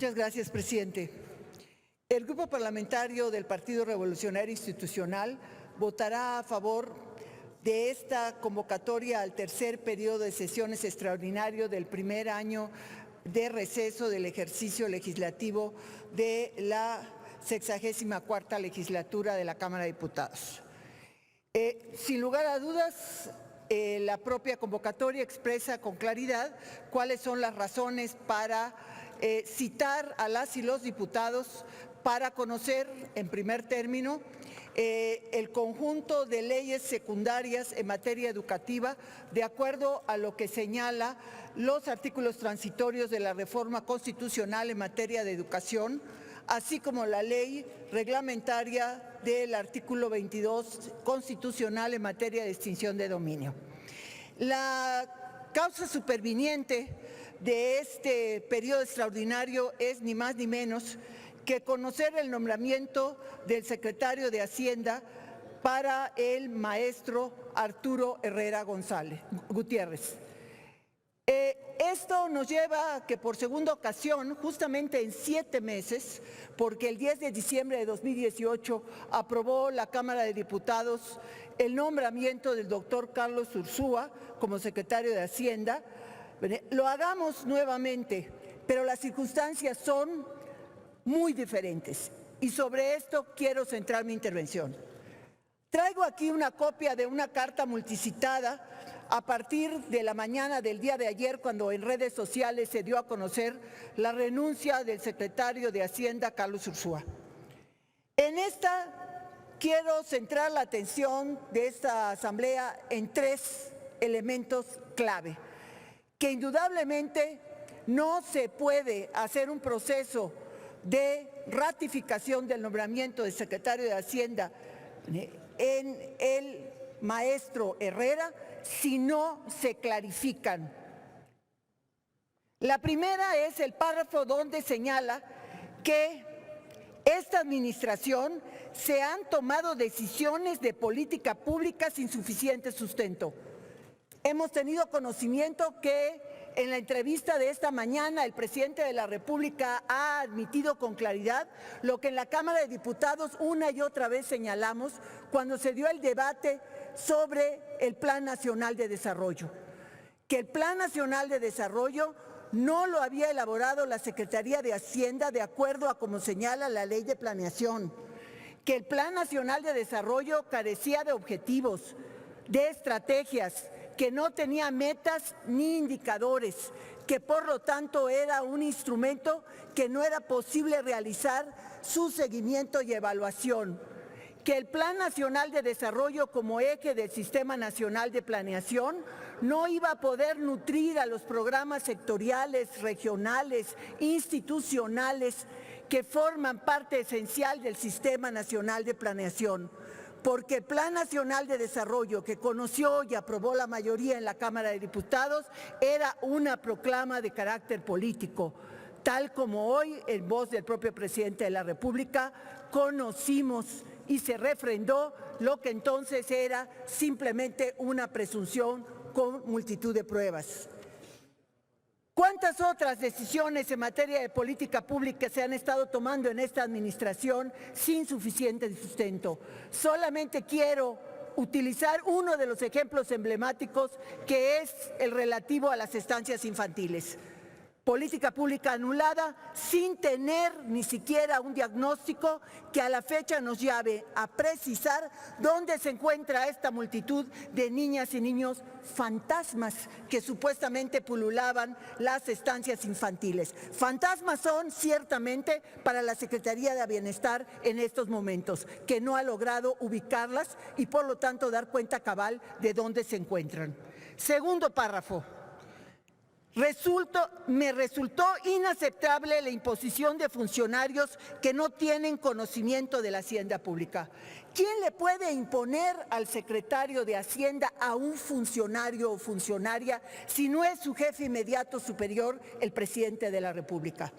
Muchas gracias, presidente. El Grupo Parlamentario del Partido Revolucionario Institucional votará a favor de esta convocatoria al tercer periodo de sesiones extraordinario del primer año de receso del ejercicio legislativo de la 64ª legislatura de la Cámara de Diputados. Sin lugar a dudas, la propia convocatoria expresa con claridad cuáles son las razones para citar a las y los diputados para conocer, en primer término, el conjunto de leyes secundarias en materia educativa de acuerdo a lo que señala los artículos transitorios de la reforma constitucional en materia de educación, así como la ley reglamentaria del artículo 22 constitucional en materia de extinción de dominio. La causa superviniente de este periodo extraordinario es ni más ni menos que conocer el nombramiento del secretario de Hacienda para el maestro Arturo Herrera Gutiérrez. Esto nos lleva a que por segunda ocasión, justamente en 7 meses, porque el 10 de diciembre de 2018 aprobó la Cámara de Diputados el nombramiento del doctor Carlos Ursúa como secretario de Hacienda, lo hagamos nuevamente, pero las circunstancias son muy diferentes y sobre esto quiero centrar mi intervención. Traigo aquí una copia de una carta multicitada a partir de la mañana del día de ayer, cuando en redes sociales se dio a conocer la renuncia del secretario de Hacienda, Carlos Ursúa. En esta quiero centrar la atención de esta asamblea en 3 elementos clave, que indudablemente no se puede hacer un proceso de ratificación del nombramiento del secretario de Hacienda en el maestro Herrera si no se clarifican. La primera es el párrafo donde señala que esta administración se han tomado decisiones de política pública sin suficiente sustento. Hemos tenido conocimiento que en la entrevista de esta mañana el presidente de la República ha admitido con claridad lo que en la Cámara de Diputados una y otra vez señalamos cuando se dio el debate sobre el Plan Nacional de Desarrollo, que el Plan Nacional de Desarrollo no lo había elaborado la Secretaría de Hacienda de acuerdo a como señala la Ley de Planeación, que el Plan Nacional de Desarrollo carecía de objetivos, de estrategias, que no tenía metas ni indicadores, que por lo tanto era un instrumento que no era posible realizar su seguimiento y evaluación, que el Plan Nacional de Desarrollo como eje del Sistema Nacional de Planeación no iba a poder nutrir a los programas sectoriales, regionales, institucionales que forman parte esencial del Sistema Nacional de Planeación. Porque el Plan Nacional de Desarrollo que conoció y aprobó la mayoría en la Cámara de Diputados era una proclama de carácter político, tal como hoy, en voz del propio presidente de la República, conocimos y se refrendó lo que entonces era simplemente una presunción con multitud de pruebas. ¿Cuántas otras decisiones en materia de política pública se han estado tomando en esta administración sin suficiente sustento? Solamente quiero utilizar uno de los ejemplos emblemáticos, que es el relativo a las estancias infantiles. Política pública anulada sin tener ni siquiera un diagnóstico que a la fecha nos lleve a precisar dónde se encuentra esta multitud de niñas y niños fantasmas que supuestamente pululaban las estancias infantiles. Fantasmas son ciertamente para la Secretaría de Bienestar en estos momentos, que no ha logrado ubicarlas y por lo tanto dar cuenta cabal de dónde se encuentran. Segundo párrafo. Me resultó inaceptable la imposición de funcionarios que no tienen conocimiento de la hacienda pública. ¿Quién le puede imponer al secretario de Hacienda a un funcionario o funcionaria si no es su jefe inmediato superior, el presidente de la República?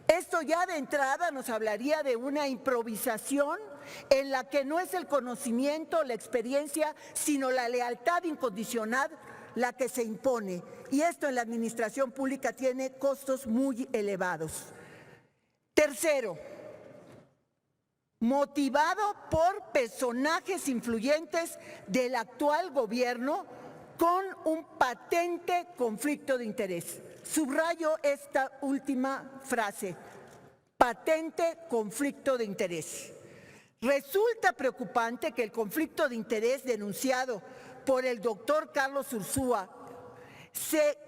Esto ya de entrada nos hablaría de una improvisación en la que no es el conocimiento, la experiencia, sino la lealtad incondicional la que se impone, y esto en la administración pública tiene costos muy elevados. Tercero, motivado por personajes influyentes del actual gobierno con un patente conflicto de interés. Subrayo esta última frase, patente conflicto de interés. Resulta preocupante que el conflicto de interés denunciado por el doctor Carlos Ursúa se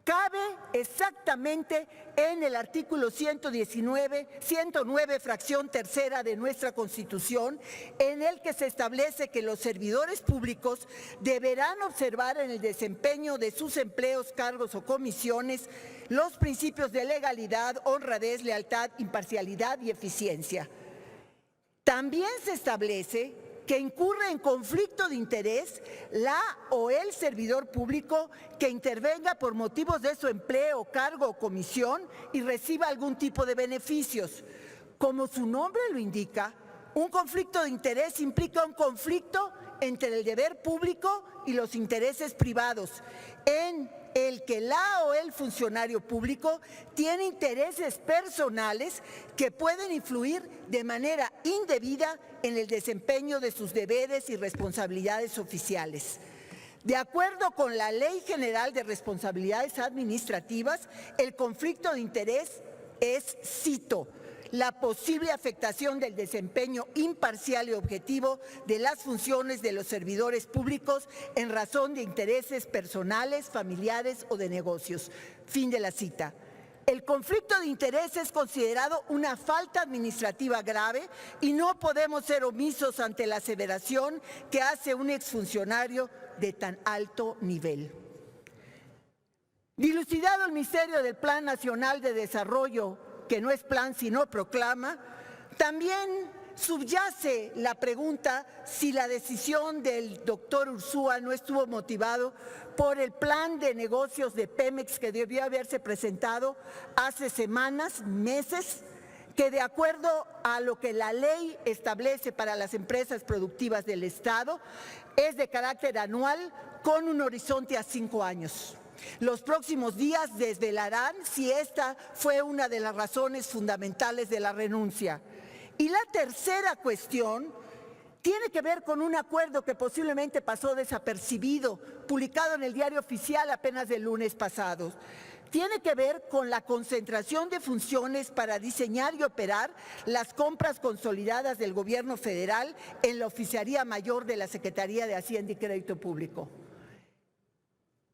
cabe exactamente en el artículo 109, fracción tercera de nuestra Constitución, en el que se establece que los servidores públicos deberán observar en el desempeño de sus empleos, cargos o comisiones los principios de legalidad, honradez, lealtad, imparcialidad y eficiencia. También se establece que incurre en conflicto de interés la o el servidor público que intervenga por motivos de su empleo, cargo o comisión y reciba algún tipo de beneficios. Como su nombre lo indica, un conflicto de interés implica un conflicto entre el deber público y los intereses privados, en el que la o el funcionario público tiene intereses personales que pueden influir de manera indebida en el desempeño de sus deberes y responsabilidades oficiales. De acuerdo con la Ley General de Responsabilidades Administrativas, el conflicto de interés es, cito, la posible afectación del desempeño imparcial y objetivo de las funciones de los servidores públicos en razón de intereses personales, familiares o de negocios. Fin de la cita. El conflicto de interés es considerado una falta administrativa grave y no podemos ser omisos ante la aseveración que hace un exfuncionario de tan alto nivel. Dilucidado el misterio del Plan Nacional de Desarrollo, que no es plan sino proclama, también subyace la pregunta si la decisión del doctor Ursúa no estuvo motivado por el plan de negocios de Pemex que debió haberse presentado hace semanas, meses, que de acuerdo a lo que la ley establece para las empresas productivas del Estado, es de carácter anual con un horizonte a 5 años. Los próximos días desvelarán si esta fue una de las razones fundamentales de la renuncia. Y la tercera cuestión tiene que ver con un acuerdo que posiblemente pasó desapercibido, publicado en el Diario Oficial apenas del lunes pasado. Tiene que ver con la concentración de funciones para diseñar y operar las compras consolidadas del Gobierno federal en la Oficialía Mayor de la Secretaría de Hacienda y Crédito Público.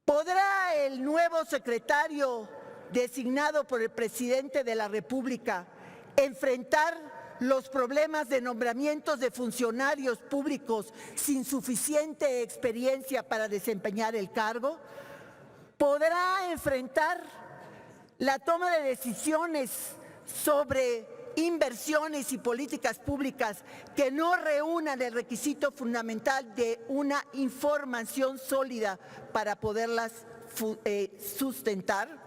¿Podrá el nuevo secretario designado por el presidente de la República enfrentar los problemas de nombramientos de funcionarios públicos sin suficiente experiencia para desempeñar el cargo? ¿Podrá enfrentar la toma de decisiones sobre inversiones y políticas públicas que no reúnan el requisito fundamental de una información sólida para poderlas sustentar?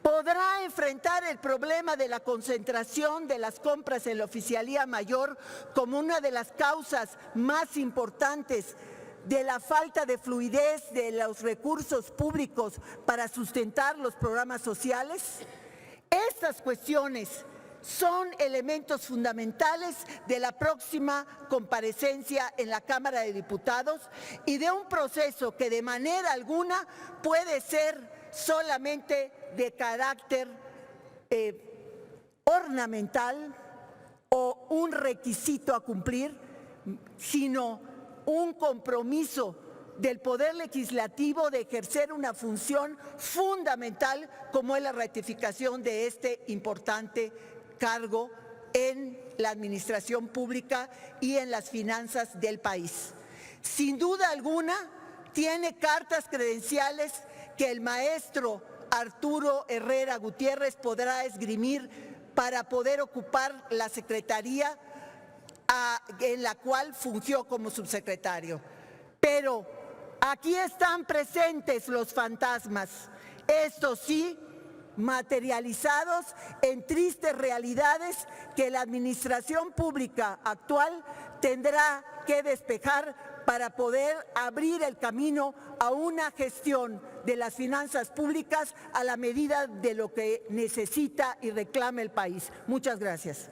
¿Podrá enfrentar el problema de la concentración de las compras en la Oficialía Mayor como una de las causas más importantes de la falta de fluidez de los recursos públicos para sustentar los programas sociales? Estas cuestiones son elementos fundamentales de la próxima comparecencia en la Cámara de Diputados y de un proceso que de manera alguna puede ser solamente de carácter ornamental o un requisito a cumplir, sino un compromiso del Poder Legislativo de ejercer una función fundamental como es la ratificación de este importante cargo en la administración pública y en las finanzas del país. Sin duda alguna, tiene cartas credenciales que el maestro Arturo Herrera Gutiérrez podrá esgrimir para poder ocupar la secretaría en la cual fungió como subsecretario. Pero aquí están presentes los fantasmas, estos sí, materializados en tristes realidades que la administración pública actual tendrá que despejar para poder abrir el camino a una gestión de las finanzas públicas a la medida de lo que necesita y reclama el país. Muchas gracias.